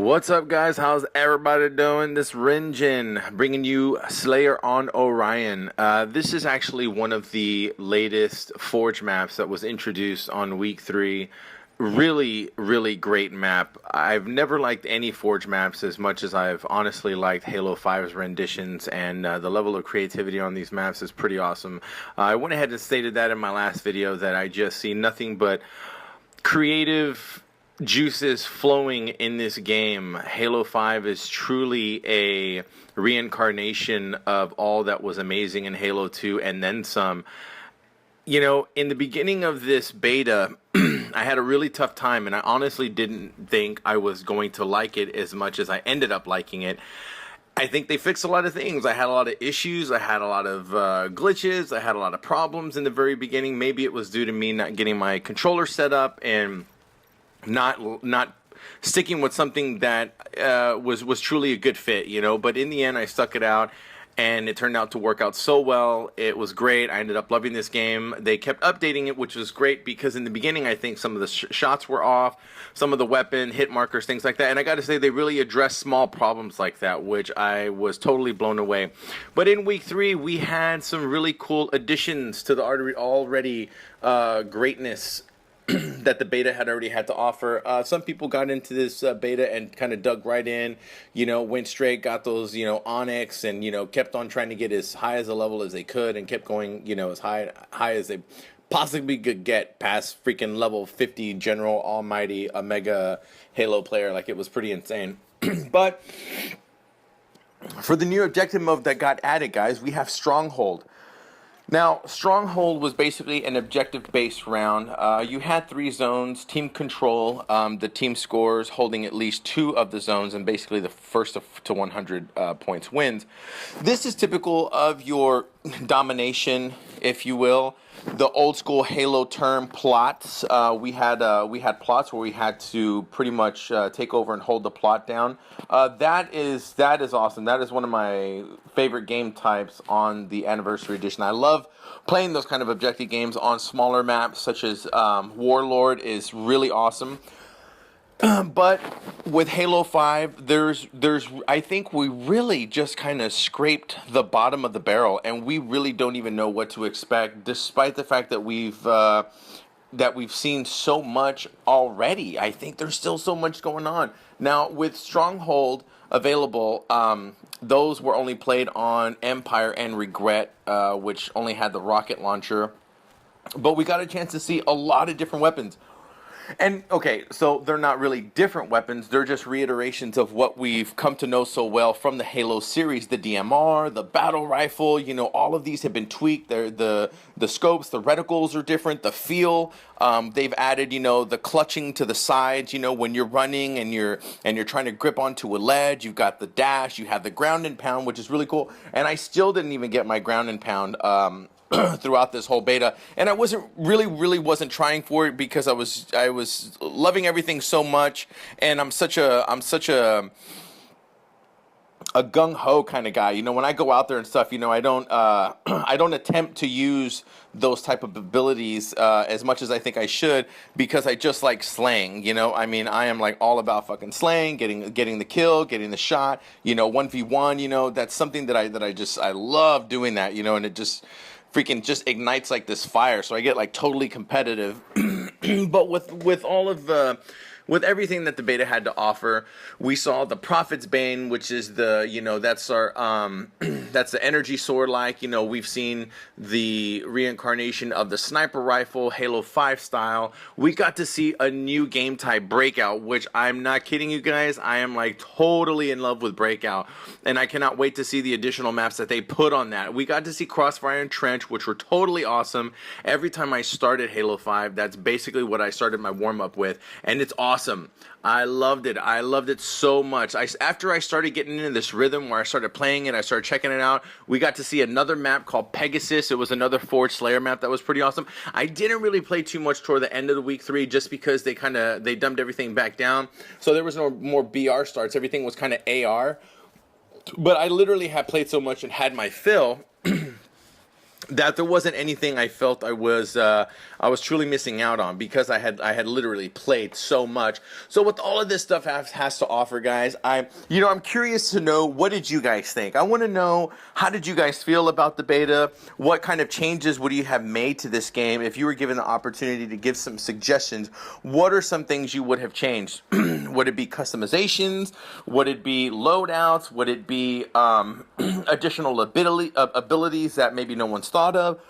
What's up, guys? How's everybody doing? This Rinjin bringing you Slayer on Orion. This is actually one of the latest Forge maps that was introduced on week 3. Really, really great map. I've never liked any Forge maps as much as I've honestly liked Halo 5's renditions, and the level of creativity on these maps is pretty awesome. I went ahead and stated that in my last video that I just see nothing but creative juices flowing in this game. Halo 5 is truly a reincarnation of all that was amazing in Halo 2 and then some. You know, in the beginning of this beta, I had a really tough time, and I honestly didn't think I was going to like it as much as I ended up liking it. I think they fixed a lot of things. I had a lot of issues. I had a lot of glitches. I had a lot of problems in the very beginning. Maybe it was due to me not getting my controller set up and not sticking with something that was truly a good fit, you know. But in the end, I stuck it out, and it turned out to work out so well. It was great. I ended up loving this game. They kept updating it, which was great, because in the beginning, I think some of the shots were off, some of the weapon hit markers, things like that. And I got to say, they really addressed small problems like that, which I was totally blown away. But in week 3, we had some really cool additions to the already greatness that the beta had already had to offer. Some people got into this beta and kind of dug right in, you know, went straight, got those, you know, Onyx, and, you know, kept on trying to get as high as a level as they could, and kept going, you know, as high as they possibly could get past freaking level 50 General Almighty Omega Halo player. Like, it was pretty insane. But for the new objective mode that got added, guys, we have Stronghold. Now, Stronghold was basically an objective-based round. You had 3 zones, team control, the team scores holding at least 2 of the zones, and basically the first to 100 points wins. This is typical of your domination, if you will. The old school Halo term plots. We had plots where we had to pretty much take over and hold the plot down. That is awesome. That is one of my favorite game types on the Anniversary Edition. I love playing those kind of objective games on smaller maps, such as Warlord is really awesome. But with Halo 5, there's I think we really just kind of scraped the bottom of the barrel, and we really don't even know what to expect, despite the fact that we've seen so much already. I think there's still so much going on. Now, with Stronghold available, those were only played on Empire and Regret, which only had the rocket launcher. But we got a chance to see a lot of different weapons. And, okay, so they're not really different weapons. They're just reiterations of what we've come to know so well from the Halo series. The DMR, the battle rifle, you know, all of these have been tweaked. The scopes, the reticles are different. The feel, they've added, you know, the clutching to the sides. You know, when you're running and you're trying to grip onto a ledge, you've got the dash. You have the ground and pound, which is really cool. And I still didn't even get my ground and pound throughout this whole beta, and I wasn't trying for it, because I was loving everything so much, and I'm such a gung-ho kind of guy. You know, when I go out there and stuff, you know, I don't attempt to use those type of abilities as much as I think I should, because I just like slaying. You know, I mean, I am like all about fucking slaying, getting the kill, getting the shot. You know, 1v1. You know, that's something that I love doing that. You know, and it just freaking just ignites like this fire, so I get like totally competitive. But with all of with everything that the beta had to offer, we saw the Prophet's Bane, which is the, you know, that's our that's the energy sword. Like, you know, we've seen the reincarnation of the sniper rifle, Halo 5 style. We got to see a new game type, Breakout, which I'm not kidding you guys, I am like totally in love with Breakout, and I cannot wait to see the additional maps that they put on that. We got to see Crossfire and Trench, which were totally awesome. Every time I started Halo 5, that's basically what I started my warm-up with, and it's awesome. I loved it. I loved it so much. After I started getting into this rhythm where I started playing it, I started checking it out. We got to see another map called Pegasus. It was another Forge Slayer map that was pretty awesome. I didn't really play too much toward the end of the week 3, just because they dumbed everything back down. So there was no more BR starts. Everything was kind of AR. But I literally had played so much and had my fill that there wasn't anything I felt I was truly missing out on, because I had literally played so much. So with all of this stuff has to offer, guys, I'm curious to know, what did you guys think? I want to know, how did you guys feel about the beta? What kind of changes would you have made to this game if you were given the opportunity to give some suggestions? What are some things you would have changed? Would it be customizations? Would it be loadouts? Would it be additional abilities that maybe no one's thought of?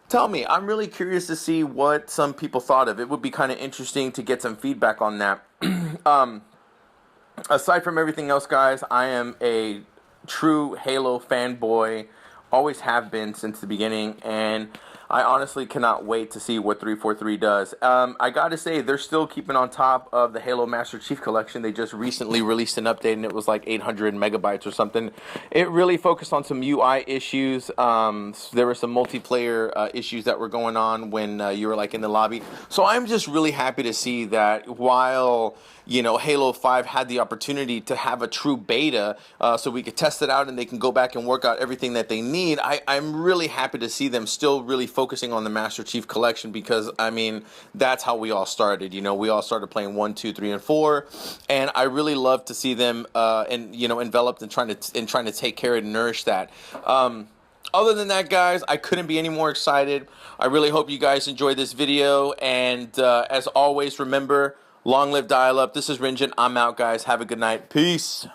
Tell me. I'm really curious to see what some people thought of. It would be kind of interesting to get some feedback on that. Aside from everything else, guys, I am a true Halo fanboy. Always have been since the beginning, and I honestly cannot wait to see what 343 does. I gotta say, they're still keeping on top of the Halo Master Chief Collection. They just recently released an update, and it was like 800 megabytes or something. It really focused on some UI issues. There were some multiplayer issues that were going on when you were like in the lobby. So I'm just really happy to see that while Halo 5 had the opportunity to have a true beta, so we could test it out and they can go back and work out everything that they need. I'm really happy to see them still really focusing on the Master Chief Collection, because I mean, that's how we all started. We all started playing 1, 2, 3, and 4, and I really love to see them enveloped and trying to take care and nourish that. Other than that, guys, I couldn't be any more excited. I really hope you guys enjoyed this video, and as always, remember, long live dial-up. This is Rinjin. I'm out, guys. Have a good night. Peace.